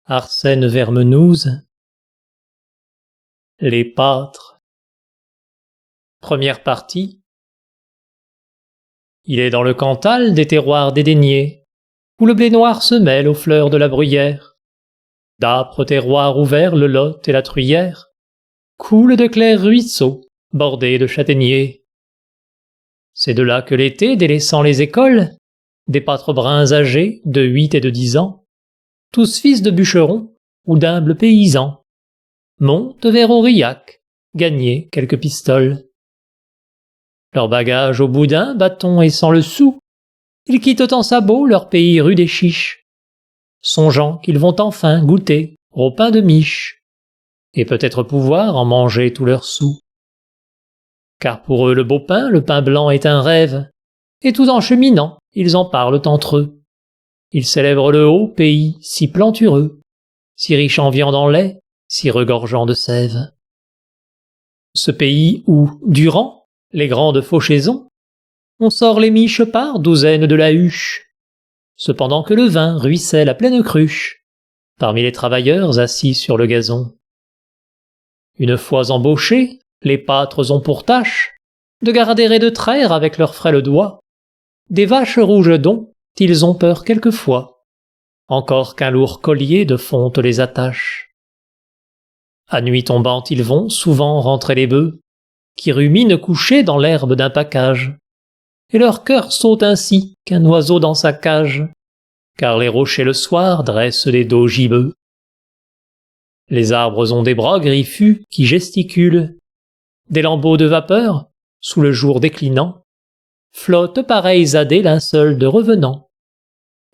Arsène Vermenouze. Les pâtres. Première partie. Il est dans le Cantal des terroirs dédaignés, où le blé noir se mêle aux fleurs de la bruyère. D'âpres terroirs ouverts le Lot et la Truyère coulent de clairs ruisseaux bordés de châtaigniers. C'est de là que l'été, délaissant les écoles, des pâtres bruns âgés de 8 et de 10 ans, tous fils de bûcherons ou d'humbles paysans, montent vers Aurillac, gagner quelques pistoles. Leur bagage au boudin, bâton et sans le sou, ils quittent en sabots leur pays rue des Chiches, songeant qu'ils vont enfin goûter au pain de miche, et peut-être pouvoir en manger tous leurs sous. Car pour eux le beau pain, le pain blanc est un rêve, et tout en cheminant, ils en parlent entre eux. Ils célèbrent le haut pays si plantureux, si riche en viande en lait, si regorgeant de sève. Ce pays où, durant les grandes fauchaisons, on sort les miches par douzaines de la huche, cependant que le vin ruisselle à pleine cruche, parmi les travailleurs assis sur le gazon. Une fois embauchés, les pâtres ont pour tâche de garder et de traire avec leurs frêles doigts des vaches rouges dont ils ont peur quelquefois, encore qu'un lourd collier de fonte les attache. À nuit tombante ils vont souvent rentrer les bœufs, qui ruminent couchés dans l'herbe d'un pacage, et leur cœur saute ainsi qu'un oiseau dans sa cage, car les rochers le soir dressent des dos gibbeux. Les arbres ont des bras griffus qui gesticulent, des lambeaux de vapeur, sous le jour déclinant, flottent pareils à des linceuls de revenants,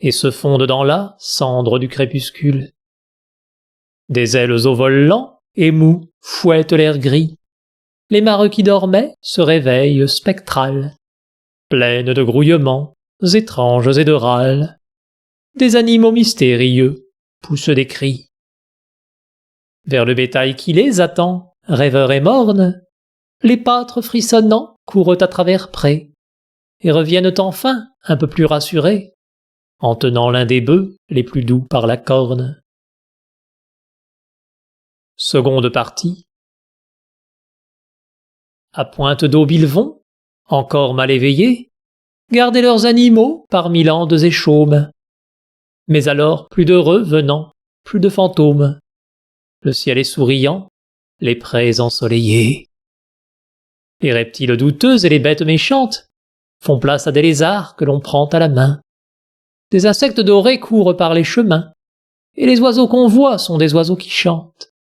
et se fondent dans la cendre du crépuscule. Des ailes au vol lent et mou fouettent l'air gris, les mares qui dormaient se réveillent spectrales, pleines de grouillements étranges et de râles. Des animaux mystérieux poussent des cris. Vers le bétail qui les attend, rêveurs et mornes, les pâtres frissonnants courent à travers prés, et reviennent enfin un peu plus rassurés, en tenant l'un des bœufs les plus doux par la corne. Seconde partie. À pointe d'aube ils vont, encore mal éveillés, garder leurs animaux parmi landes et chaumes. Mais alors plus d'heureux venant, plus de fantômes. Le ciel est souriant, les prés ensoleillés. Les reptiles douteux et les bêtes méchantes font place à des lézards que l'on prend à la main. Des insectes dorés courent par les chemins, et les oiseaux qu'on voit sont des oiseaux qui chantent.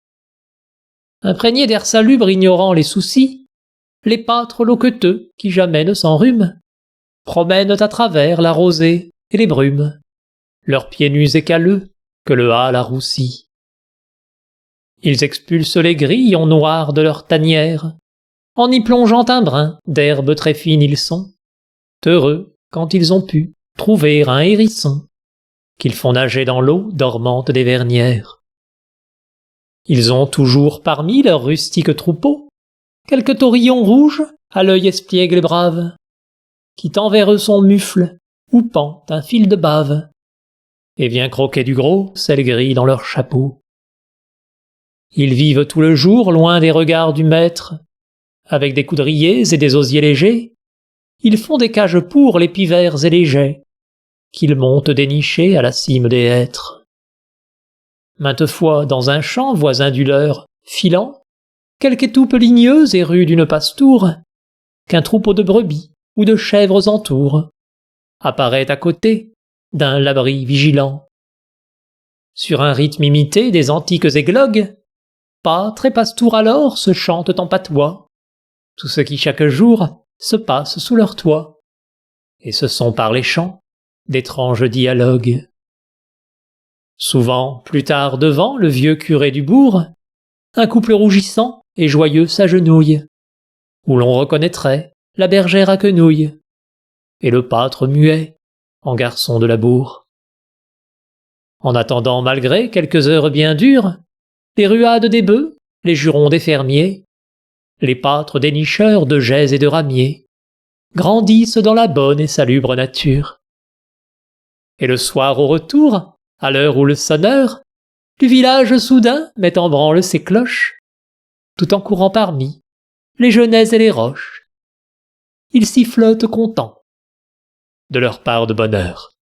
Imprégnés d'air salubre ignorant les soucis, les pâtres loqueteux, qui jamais ne s'enrhument, promènent à travers la rosée et les brumes, leurs pieds nus et calleux que le hâle a roussis. Ils expulsent les grillons noirs de leur tanière, en y plongeant un brin d'herbe très fine ils sont, heureux quand ils ont pu trouver un hérisson, qu'ils font nager dans l'eau dormante des vernières. Ils ont toujours parmi leurs rustiques troupeaux quelque taurillon rouge à l'œil espiègle et brave, qui tend vers eux son mufle ou pend un fil de bave, et vient croquer du gros sel gris dans leur chapeau. Ils vivent tout le jour loin des regards du maître, avec des coudriers et des osiers légers, ils font des cages pour les pivers et les geais, qu'ils montent dénicher à la cime des hêtres. Maintes fois, dans un champ voisin du leur, filant, quelque étoupe ligneuse et rue d'une pastoure, qu'un troupeau de brebis ou de chèvres entoure, apparaît à côté d'un labri vigilant. Sur un rythme imité des antiques églogues, pâtres et pastours alors se chantent en patois tout ce qui chaque jour se passe sous leur toit, et ce sont par les chants d'étranges dialogues. Souvent, plus tard devant le vieux curé du bourg, un couple rougissant et joyeux s'agenouille, où l'on reconnaîtrait la bergère à quenouille, et le pâtre muet en garçon de labour. En attendant malgré quelques heures bien dures, les ruades des bœufs, les jurons des fermiers, les pâtres dénicheurs de geais et de ramiers, grandissent dans la bonne et salubre nature. Et le soir au retour, à l'heure où le sonneur Du village soudain met en branle ses cloches, tout en courant parmi les genêts et les roches. Ils s'y flottent contents de leur part de bonheur.